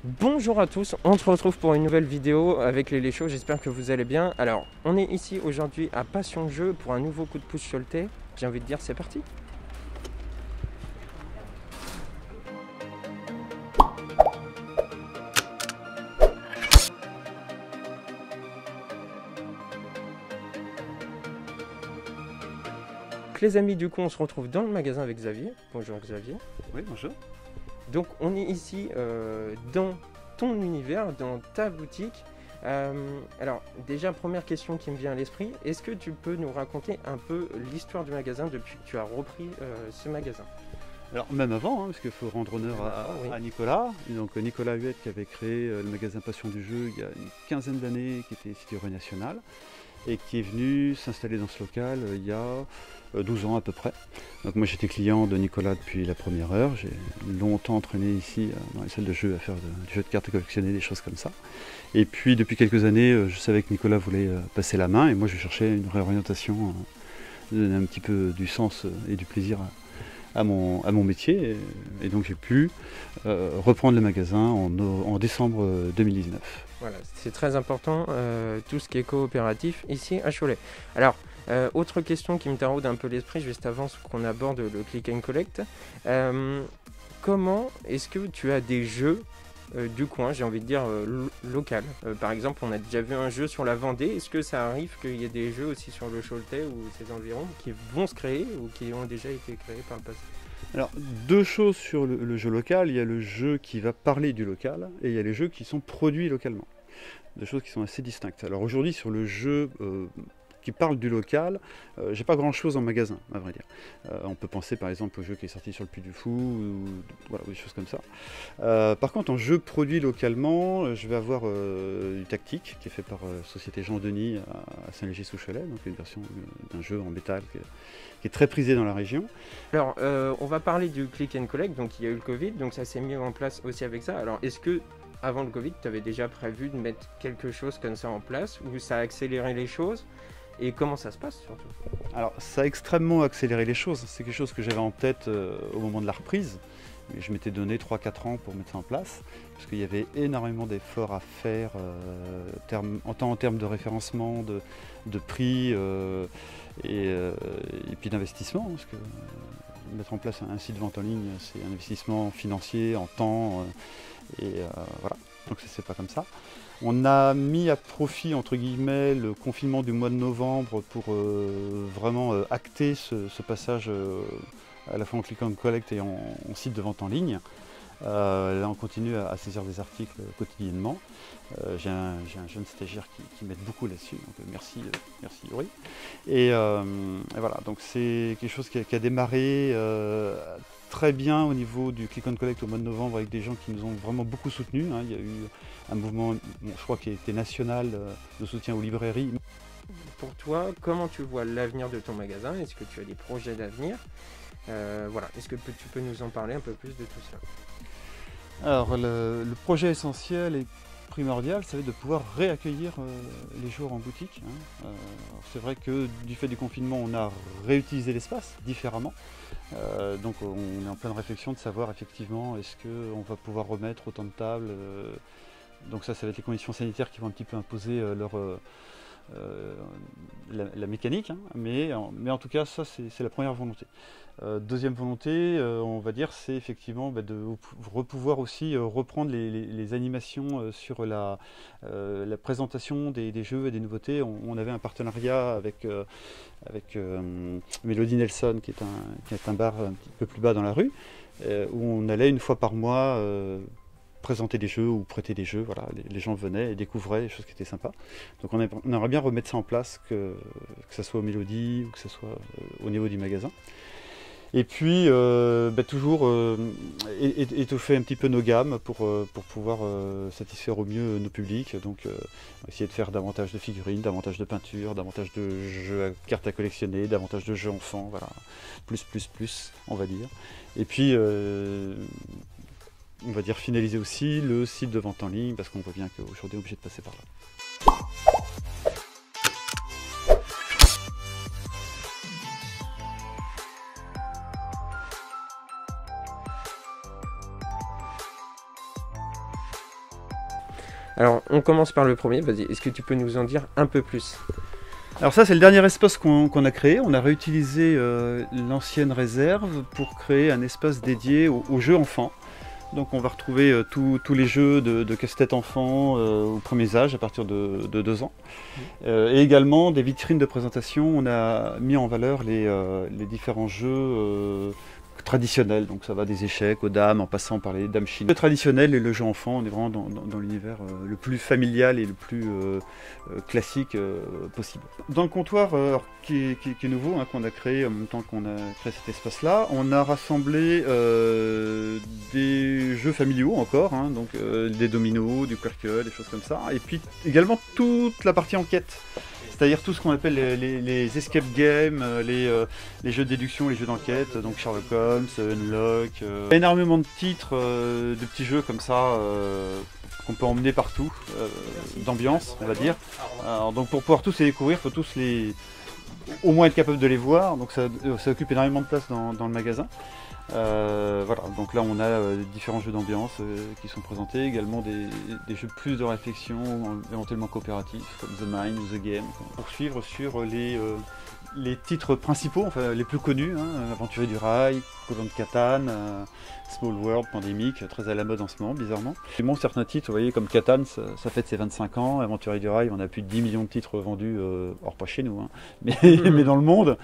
Bonjour à tous, on se retrouve pour une nouvelle vidéo avec les Léchos, j'espère que vous allez bien. Alors, on est ici aujourd'hui à Passion Jeu pour un nouveau coup de pouce Choletais. J'ai envie de dire c'est parti. Les amis, du coup on se retrouve dans le magasin avec Xavier. Bonjour Xavier. Oui, bonjour. Donc on est ici dans ton univers, dans ta boutique. Alors déjà première question qui me vient à l'esprit, est-ce que tu peux nous raconter un peu l'histoire du magasin depuis que tu as repris ce magasin? Alors même avant, parce qu'il faut rendre honneur à Nicolas. Donc Nicolas Huette qui avait créé le magasin Passion du Jeu il y a une quinzaine d'années, qui était situé rue Nationale, et qui est venu s'installer dans ce local il y a 12 ans à peu près. Donc moi j'étais client de Nicolas depuis la première heure, j'ai longtemps entraîné ici dans les salles de jeu à faire du jeu de cartes à collectionner, des choses comme ça. Et puis depuis quelques années, je savais que Nicolas voulait passer la main et moi je cherchais une réorientation, donner un petit peu du sens et du plaisir à mon métier. Et donc j'ai pu reprendre le magasin en décembre 2019. Voilà, c'est très important, tout ce qui est coopératif ici à Cholet. Alors, autre question qui me taraude un peu l'esprit juste avant qu'on aborde le click and collect. Comment est-ce que tu as des jeux du coin, j'ai envie de dire local? Par exemple, on a déjà vu un jeu sur la Vendée. Est-ce que ça arrive qu'il y ait des jeux aussi sur le Choletais ou ses environs qui vont se créer ou qui ont déjà été créés par le passé? Alors, deux choses sur le jeu local. Il y a le jeu qui va parler du local et il y a les jeux qui sont produits localement. Deux choses qui sont assez distinctes. Alors aujourd'hui, sur le jeu qui parle du local, j'ai pas grand chose en magasin, à vrai dire. On peut penser par exemple au jeu qui est sorti sur le Puy du Fou, ou voilà, des choses comme ça. Par contre, en jeu produit localement, je vais avoir du tactique qui est fait par Société Jean Denis à Saint-Léger-sous-Cholet, donc une version d'un jeu en métal qui est très prisé dans la région. Alors, on va parler du click and collect. Donc, il y a eu le Covid, donc ça s'est mis en place aussi avec ça. Alors, est-ce que avant le Covid, tu avais déjà prévu de mettre quelque chose comme ça en place ou ça a accéléré les choses? Et comment ça se passe surtout? Alors ça a extrêmement accéléré les choses, c'est quelque chose que j'avais en tête au moment de la reprise. Je m'étais donné 3-4 ans pour mettre ça en place, parce qu'il y avait énormément d'efforts à faire en termes de référencement, de prix et puis d'investissement, parce que mettre en place un site de vente en ligne, c'est un investissement financier en temps, voilà, donc c'est pas comme ça. On a mis à profit, entre guillemets, le confinement du mois de novembre pour vraiment acter ce passage à la fois en click and collect et en site de vente en ligne. Là, on continue à saisir des articles quotidiennement. J'ai un jeune stagiaire qui m'aide beaucoup là-dessus, donc merci Yuri. Et voilà, donc c'est quelque chose qui a démarré très bien au niveau du click and collect au mois de novembre avec des gens qui nous ont vraiment beaucoup soutenus. Il y a eu un mouvement, je crois, qui était national de soutien aux librairies. Pour toi, comment tu vois l'avenir de ton magasin? Est-ce que tu as des projets d'avenir? Voilà, est-ce que tu peux nous en parler un peu plus de tout ça? Alors le projet essentiel et primordial, ça va être de pouvoir réaccueillir les joueurs en boutique. C'est vrai que du fait du confinement, on a réutilisé l'espace différemment. Donc on est en pleine réflexion de savoir effectivement est-ce qu'on va pouvoir remettre autant de tables. Donc ça va être les conditions sanitaires qui vont un petit peu imposer la mécanique, mais en tout cas ça c'est la première volonté. Deuxième volonté, on va dire, c'est effectivement de pouvoir aussi reprendre les animations sur la présentation des jeux et des nouveautés. On avait un partenariat avec Mélodie Nelson, qui est un bar un petit peu plus bas dans la rue, où on allait une fois par mois présenter des jeux ou prêter des jeux. Voilà, les gens venaient et découvraient des choses qui étaient sympas. Donc on aimerait bien remettre ça en place, que ce soit aux Mélodies ou que ce soit au niveau du magasin. Et puis toujours étoffer un petit peu nos gammes pour pouvoir satisfaire au mieux nos publics. Donc essayer de faire davantage de figurines, davantage de peintures, davantage de jeux à cartes à collectionner, davantage de jeux enfants, voilà. Plus, on va dire. Et puis on va dire finaliser aussi le site de vente en ligne, parce qu'on voit bien qu'aujourd'hui on est obligé de passer par là. Alors, on commence par le premier, vas-y, est-ce que tu peux nous en dire un peu plus? Alors ça, c'est le dernier espace qu'on a créé. On a réutilisé l'ancienne réserve pour créer un espace dédié aux jeux enfants. Donc on va retrouver tous les jeux de casse-tête enfants aux premiers âges, à partir de 2 ans. Et également des vitrines de présentation. On a mis en valeur les différents jeux traditionnels. Donc ça va des échecs aux dames, en passant par les dames chinoises. Le traditionnel et le jeu enfant, on est vraiment dans l'univers le plus familial et le plus classique possible. Dans le comptoir qui est nouveau, hein, qu'on a créé en même temps qu'on a créé cet espace-là, on a rassemblé des jeux familiaux encore, hein, donc des dominos, du Quirkel, des choses comme ça, et puis également toute la partie enquête. C'est-à-dire tout ce qu'on appelle les escape games, les jeux de déduction, les jeux d'enquête, donc Sherlock Holmes, Unlock. Il y a énormément de titres, de petits jeux comme ça qu'on peut emmener partout, d'ambiance, on va dire. Alors, donc pour pouvoir tous les découvrir, il faut tous au moins être capable de les voir, donc ça occupe énormément de place dans le magasin. Voilà, donc là on a différents jeux d'ambiance qui sont présentés, également des jeux plus de réflexion, éventuellement coopératifs, comme The Mind ou The Game. Pour suivre sur les titres principaux, enfin les plus connus, hein, Aventurier du Rail, Colon de Catane, Small World, Pandémique, très à la mode en ce moment, bizarrement. Et bon, certains titres, vous voyez, comme Catane, ça fête ses 25 ans, Aventurier du Rail, on a plus de 10 millions de titres vendus, or pas chez nous, hein, mais dans le monde.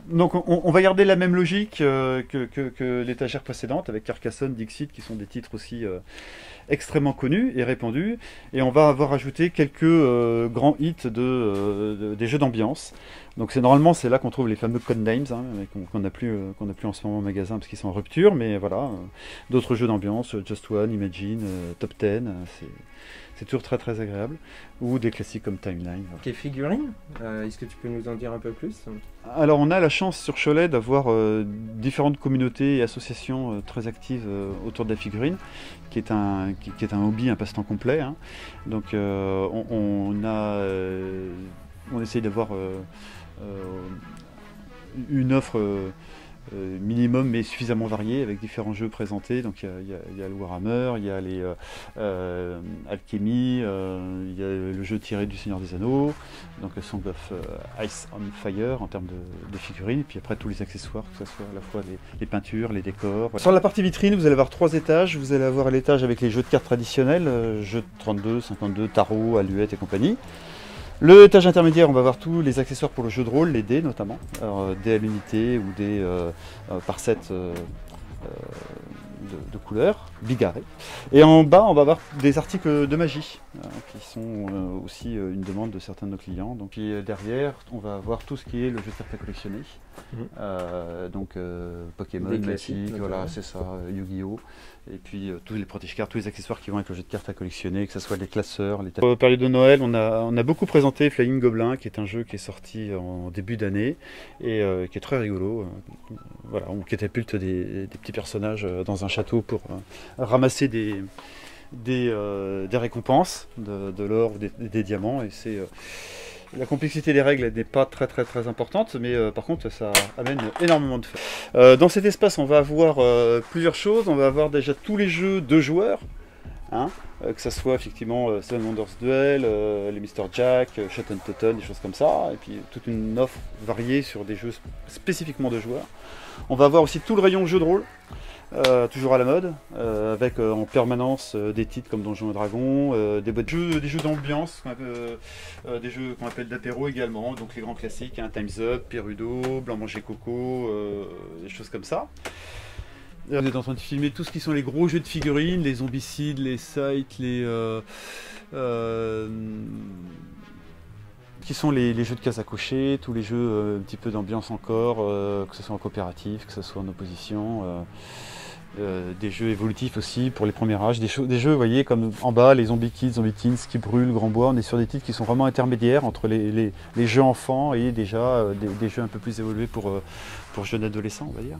Donc on va garder la même logique que l'étagère précédente avec Carcassonne, Dixit qui sont des titres aussi extrêmement connus et répandus, et on va avoir ajouté quelques grands hits des jeux d'ambiance. Donc normalement c'est là qu'on trouve les fameux codenames, hein, qu'on n'a plus en ce moment au magasin parce qu'ils sont en rupture, mais voilà, d'autres jeux d'ambiance, Just One, Imagine, Top 10, c'est toujours très très agréable, ou des classiques comme Timeline. Ok, figurines, est-ce que tu peux nous en dire un peu plus? Alors on a la chance sur Cholet d'avoir différentes communautés et associations très actives autour de la figurine, qui est un hobby, un passe-temps complet, hein. Donc on essaye d'avoir une offre minimum mais suffisamment varié avec différents jeux présentés. Donc il y a le Warhammer, il y a les Alchemy, il y a le jeu tiré du Seigneur des Anneaux, donc le Song of Ice on Fire en termes de figurines, et puis après tous les accessoires, que ce soit à la fois les peintures, les décors. Sur la partie vitrine, vous allez avoir 3 étages. Vous allez avoir l'étage avec les jeux de cartes traditionnels, jeux de 32, 52, tarot, aluettes et compagnie. Le étage intermédiaire, on va voir tous les accessoires pour le jeu de rôle, les dés notamment, alors, dés à l'unité ou dés par set de couleurs, bigarrés. Et en bas, on va avoir des articles de magie, qui sont aussi une demande de certains de nos clients. Donc derrière, on va avoir tout ce qui est le jeu de cartes à collectionner, donc Pokémon, Magic, voilà, c'est ça, Yu-Gi-Oh! Et puis tous les protège-cartes, tous les accessoires qui vont avec le jeu de cartes à collectionner, que ce soit les classeurs, les tapis. Période de Noël, on a beaucoup présenté Flying Goblin, qui est un jeu qui est sorti en début d'année et qui est très rigolo. Voilà, on catapulte des petits personnages dans un château pour ramasser des récompenses, de l'or ou des diamants, et c'est la complexité des règles n'est pas très importante, mais par contre ça amène énormément de fun. Dans cet espace, on va avoir plusieurs choses. On va avoir déjà tous les jeux de joueurs, hein, que ce soit effectivement Seven Wonders Duel, les Mr. Jack, Shot and Totten, des choses comme ça, et puis toute une offre variée sur des jeux spécifiquement de joueurs. On va avoir aussi tout le rayon jeux de rôle, toujours à la mode, avec en permanence des titres comme Donjons et Dragons, des jeux d'ambiance, des jeux qu'on appelle d'apéro également, donc les grands classiques, hein, Time's Up, Perudo, Blanc Manger Coco, des choses comme ça. Vous êtes en train de filmer tout ce qui sont les gros jeux de figurines, les zombicides, les sites, qui sont les jeux de cases à cocher, tous les jeux un petit peu d'ambiance encore, que ce soit en coopératif, que ce soit en opposition, des jeux évolutifs aussi pour les premiers âges, des jeux, vous voyez, comme en bas, les Zombie Kids, Zombie Teens, qui brûlent, Grand Bois, on est sur des titres qui sont vraiment intermédiaires entre les jeux enfants et déjà des jeux un peu plus évolués pour jeunes adolescents, on va dire.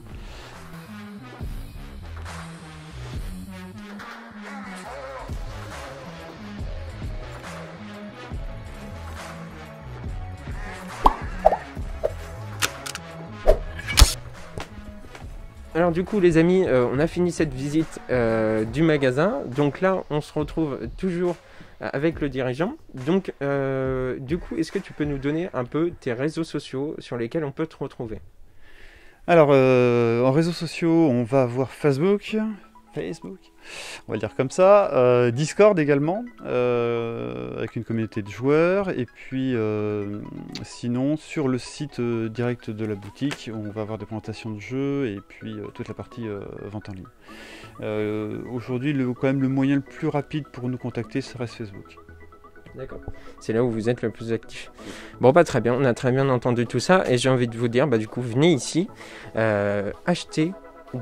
Alors du coup les amis, on a fini cette visite du magasin. Donc là on se retrouve toujours avec le dirigeant. Donc du coup, est-ce que tu peux nous donner un peu tes réseaux sociaux sur lesquels on peut te retrouver? Alors, en réseaux sociaux, on va avoir Facebook, on va le dire comme ça, Discord également, avec une communauté de joueurs, et puis sinon sur le site direct de la boutique, on va avoir des présentations de jeux et puis toute la partie vente en ligne. Aujourd'hui, quand même le moyen le plus rapide pour nous contacter, ça reste Facebook. D'accord. C'est là où vous êtes le plus actif. Bon, bah très bien, on a très bien entendu tout ça et j'ai envie de vous dire, bah du coup, venez ici, acheter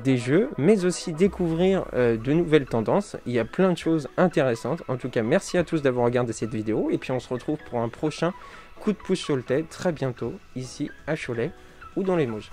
des jeux, mais aussi découvrir de nouvelles tendances. Il y a plein de choses intéressantes. En tout cas, merci à tous d'avoir regardé cette vidéo et puis on se retrouve pour un prochain coup de pouce sur le TED très bientôt, ici à Cholet ou dans les Mauges.